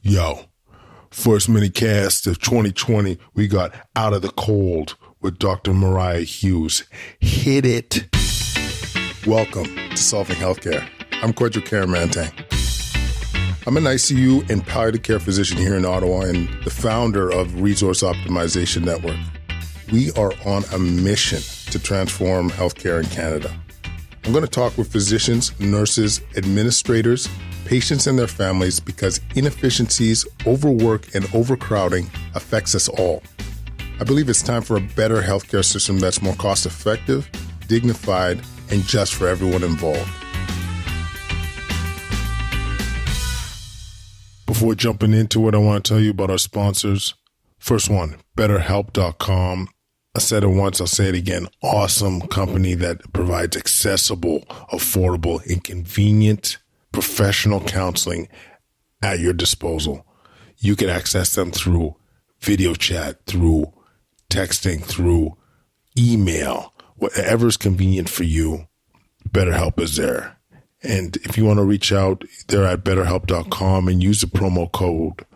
Yo, first minicast of 2020, we got Out of the Cold with Dr. Mariah Hughes. Hit it. Welcome to Solving Healthcare. I'm Kwadwo Karamantang. I'm an ICU and palliative care physician here in Ottawa and the founder of Resource Optimization Network. We are on a mission to transform healthcare in Canada. I'm going to talk with physicians, nurses, administrators, patients and their families because inefficiencies, overwork, and overcrowding affects us all. I believe it's time for a better healthcare system that's more cost-effective, dignified, and just for everyone involved. Before jumping into it, I want to tell you about our sponsors. First one, BetterHelp.com. I said it once, I'll say it again. Awesome company that provides accessible, affordable, and convenient professional counseling at your disposal. You can access them through video chat, through texting, through email, whatever is convenient for you. BetterHelp is there. And if you want to reach out, they're at betterhelp.com and use the promo code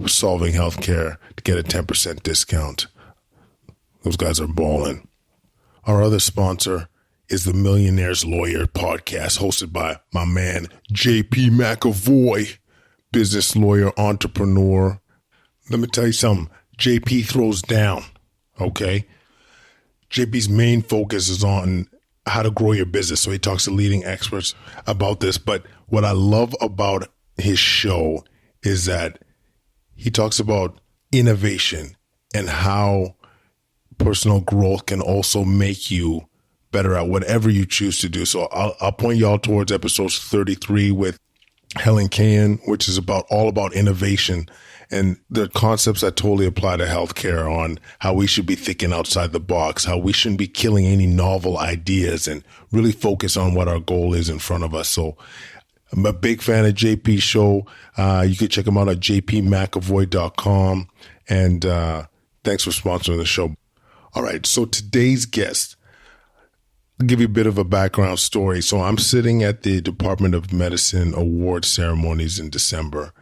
Solving Healthcare to get a 10% discount. Those guys are balling. Our other sponsor is the Millionaire's Lawyer podcast hosted by my man, JP McAvoy, business lawyer, entrepreneur. Let me tell you something. JP throws down, okay? JP's main focus is on how to grow your business. So he talks to leading experts about this. But what I love about his show is that he talks about innovation and how personal growth can also make you better at whatever you choose to do. So I'll point y'all towards episodes 33 with Helen Kahan, which is all about innovation and the concepts that totally apply to healthcare on how we should be thinking outside the box, how we shouldn't be killing any novel ideas and really focus on what our goal is in front of us. So I'm a big fan of JP's show. You can check him out at jpmcavoy.com. And thanks for sponsoring the show. All right, so today's guest, I'll give you a bit of a background story. So I'm sitting at the Department of Medicine award ceremonies in December,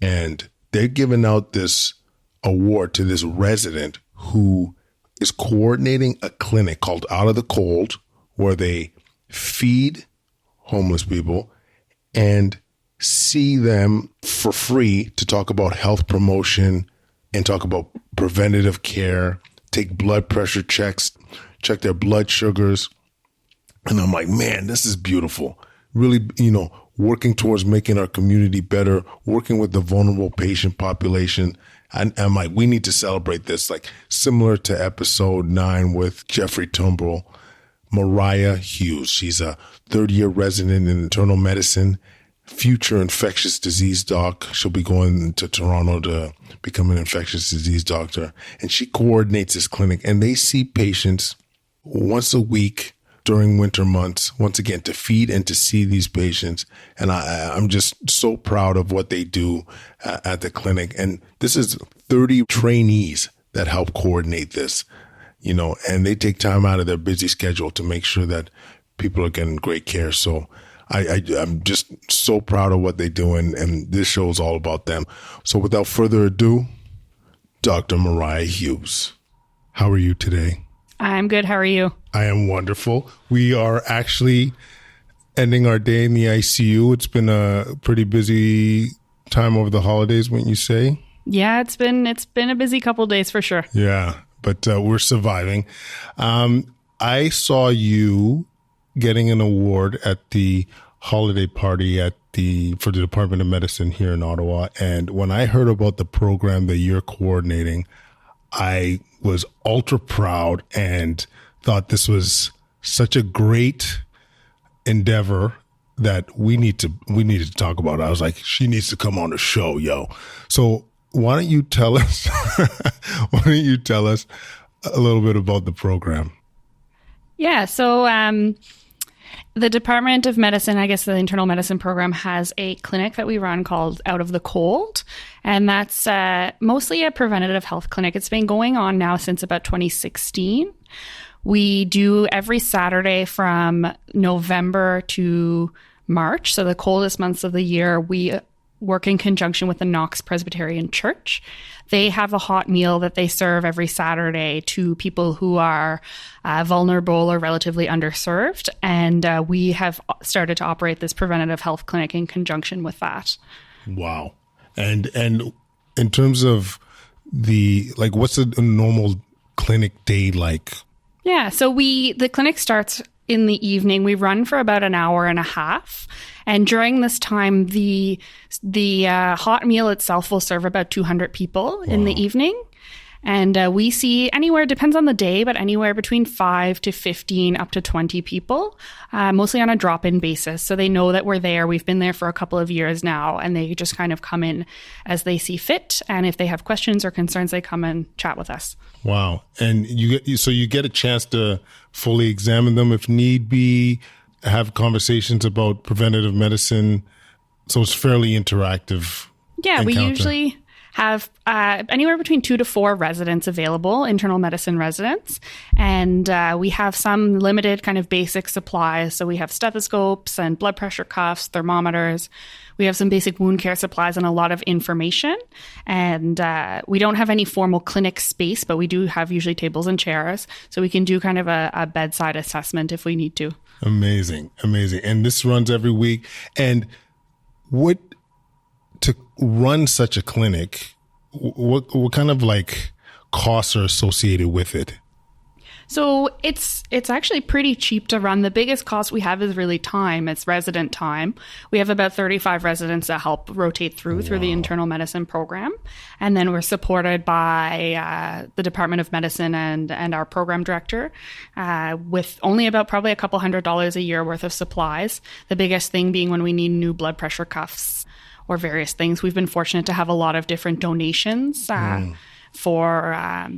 and they're giving out this award to this resident who is coordinating a clinic called Out of the Cold, where they feed homeless people and see them for free to talk about health promotion and talk about preventative care, take blood pressure checks, check their blood sugars. And I'm like, man, this is beautiful. Really, working towards making our community better, working with the vulnerable patient population. And I'm like, we need to celebrate this, like similar to episode 9 with Jeffrey Tumbrell. Mariah Hughes, she's a third-year resident in internal medicine, future infectious disease doc. She'll be going to Toronto to become an infectious disease doctor. And she coordinates this clinic, and they see patients once a week during winter months, once again, to feed and to see these patients. And I'm just so proud of what they do at the clinic. And this is 30 trainees that help coordinate this, and they take time out of their busy schedule to make sure that people are getting great care. So I'm just so proud of what they do. And this show is all about them. So without further ado, Dr. Mariah Hughes, how are you today? I'm good. How are you? I am wonderful. We are actually ending our day in the ICU. It's been a pretty busy time over the holidays, wouldn't you say? Yeah, it's been a busy couple of days for sure. Yeah, but we're surviving. I saw you getting an award at the holiday party for the Department of Medicine here in Ottawa. And when I heard about the program that you're coordinating, I was ultra proud and thought this was such a great endeavor that we needed to talk about it. I was like, she needs to come on the show, yo. So why don't you tell us a little bit about the program? Yeah. So the Department of Medicine, I guess the internal medicine program, has a clinic that we run called Out of the Cold. And that's mostly a preventative health clinic. It's been going on now since about 2016. We do every Saturday from November to March. So the coldest months of the year, we work in conjunction with the Knox Presbyterian Church. They have a hot meal that they serve every Saturday to people who are vulnerable or relatively underserved. And we have started to operate this preventative health clinic in conjunction with that. Wow. And in terms of what's a normal clinic day like? Yeah, so the clinic starts in the evening. We run for about an hour and a half. And during this time, the hot meal itself will serve about 200 people in the evening. And we see anywhere, depends on the day, but anywhere between 5 to 15 up to 20 people, mostly on a drop-in basis. So they know that we're there. We've been there for a couple of years now, and they just kind of come in as they see fit. And if they have questions or concerns, they come and chat with us. Wow. And you get a chance to fully examine them if need be, have conversations about preventative medicine. So it's fairly interactive. Yeah, encounter. We usually have anywhere between 2 to 4 residents available, internal medicine residents. And we have some limited kind of basic supplies. So we have stethoscopes and blood pressure cuffs, thermometers. We have some basic wound care supplies and a lot of information. And we don't have any formal clinic space, but we do have usually tables and chairs. So we can do kind of a bedside assessment if we need to. Amazing. Amazing. And this runs every week. And to run such a clinic, what kind of costs are associated with it? So it's actually pretty cheap to run. The biggest cost we have is really time. It's resident time. We have about 35 residents that help rotate through the internal medicine program. And then we're supported by the Department of Medicine and our program director with only about probably a couple $100 a year worth of supplies. The biggest thing being when we need new blood pressure cuffs or various things. We've been fortunate to have a lot of different donations for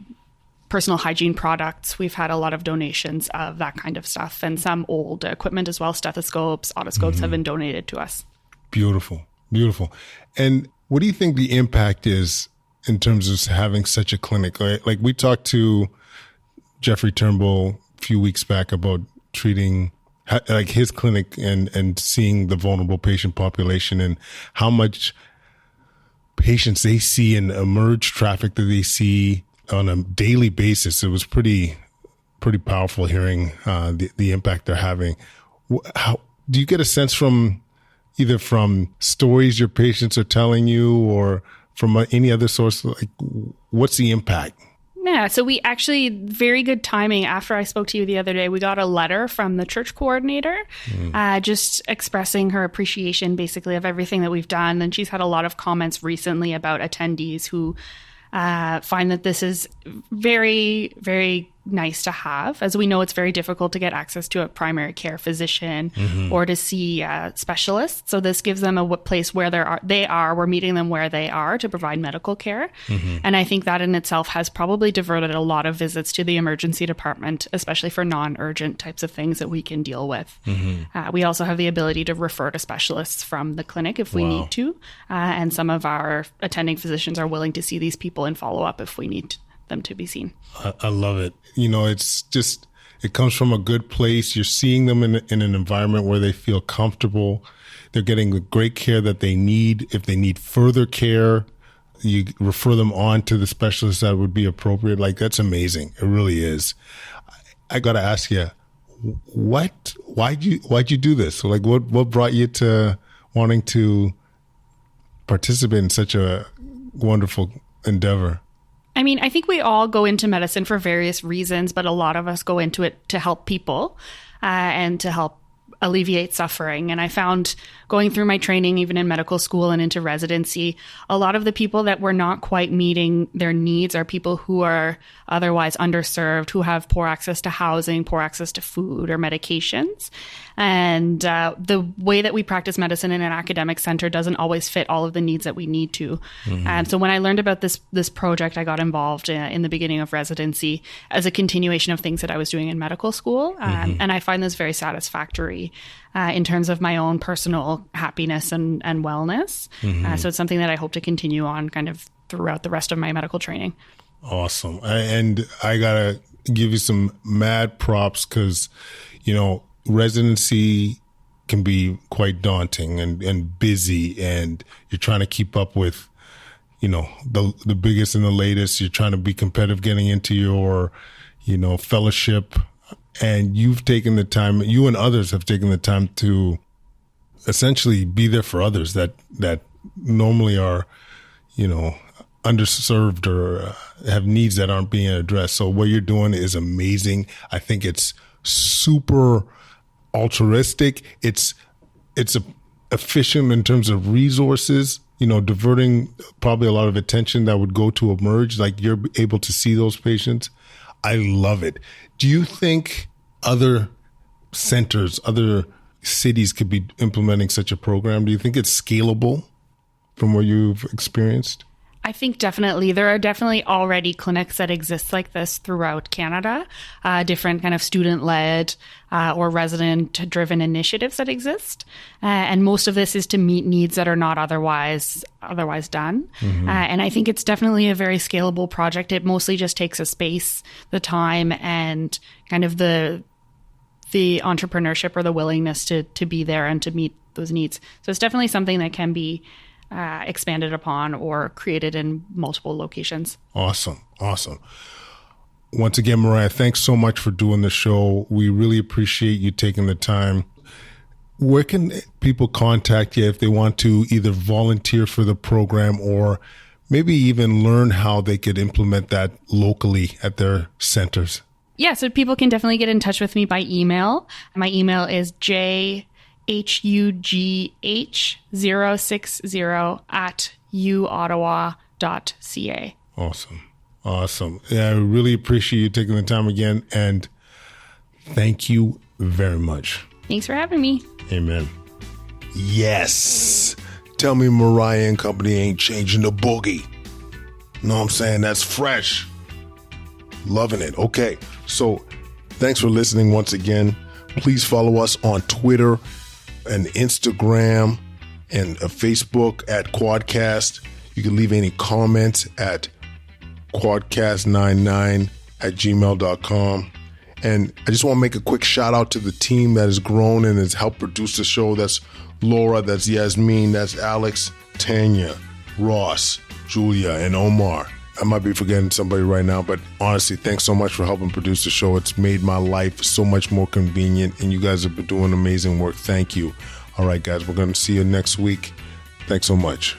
personal hygiene products. We've had a lot of donations of that kind of stuff and some old equipment as well. Stethoscopes, otoscopes have been donated to us. Beautiful. Beautiful. And what do you think the impact is in terms of having such a clinic? Like we talked to Jeffrey Turnbull a few weeks back about treating his clinic and seeing the vulnerable patient population and how much patients they see and emerge traffic that they see on a daily basis. It was pretty powerful hearing the impact they're having. How do you get a sense from either from stories your patients are telling you or from any other source? What's the impact? Yeah, so we actually, very good timing. After I spoke to you the other day, we got a letter from the church coordinator just expressing her appreciation basically of everything that we've done. And she's had a lot of comments recently about attendees who find that this is very, very nice to have. As we know, it's very difficult to get access to a primary care physician or to see specialists. So this gives them a place where we're meeting them where they are to provide medical care. And I think that in itself has probably diverted a lot of visits to the emergency department, especially for non-urgent types of things that we can deal with. We also have the ability to refer to specialists from the clinic if we need to. And some of our attending physicians are willing to see these people in follow-up if we need them to be seen. I love it. It's just, it comes from a good place. You're seeing them in an environment where they feel comfortable. They're getting the great care that they need. If they need further care, you refer them on to the specialist that would be appropriate. That's amazing. It really is. I got to ask you, why'd you do this? What brought you to wanting to participate in such a wonderful endeavor? I mean, I think we all go into medicine for various reasons, but a lot of us go into it to help people and to help alleviate suffering. And I found going through my training, even in medical school and into residency, a lot of the people that were not quite meeting their needs are people who are otherwise underserved, who have poor access to housing, poor access to food or medications. And the way that we practice medicine in an academic center doesn't always fit all of the needs that we need to. So when I learned about this project, I got involved in the beginning of residency as a continuation of things that I was doing in medical school. And I find this very satisfactory in terms of my own personal happiness and wellness. So it's something that I hope to continue on kind of throughout the rest of my medical training. Awesome. And I got to give you some mad props because, residency can be quite daunting and busy, and you're trying to keep up with, the biggest and the latest. You're trying to be competitive getting into your, fellowship. And you've taken the time, you and others have taken the time to essentially be there for others that normally are, underserved or have needs that aren't being addressed. So what you're doing is amazing. I think it's super altruistic. It's efficient in terms of resources, diverting probably a lot of attention that would go to emerge. Like, you're able to see those patients. I love it. Do you think other centers, other cities could be implementing such a program? Do you think it's scalable from what you've experienced? I think definitely. There are definitely already clinics that exist like this throughout Canada, different kind of student-led or resident-driven initiatives that exist. And most of this is to meet needs that are not otherwise done. Mm-hmm. And I think it's definitely a very scalable project. It mostly just takes a space, the time, and kind of the entrepreneurship or the willingness to be there and to meet those needs. So it's definitely something that can be expanded upon or created in multiple locations. Awesome. Once again, Mariah, thanks so much for doing the show. We really appreciate you taking the time. Where can people contact you if they want to either volunteer for the program or maybe even learn how they could implement that locally at their centers? Yeah, so people can definitely get in touch with me by email. My email is hugh060@uottawa.ca. Awesome. Yeah, I really appreciate you taking the time again, and thank you very much. Thanks for having me. Amen. Yes. Tell me Mariah and Company ain't changing the boogie. Know what I'm saying? That's fresh. Loving it. Okay. So thanks for listening once again. Please follow us on Twitter and Instagram and Facebook at Quadcast. You can leave any comments at quadcast99@gmail.com. And I just want to make a quick shout out to the team that has grown and has helped produce the show. That's Laura, that's Yasmin, that's Alex, Tanya, Ross, Julia, and Omar. I might be forgetting somebody right now, but honestly, thanks so much for helping produce the show. It's made my life so much more convenient, and you guys have been doing amazing work. Thank you. All right, guys, we're going to see you next week. Thanks so much.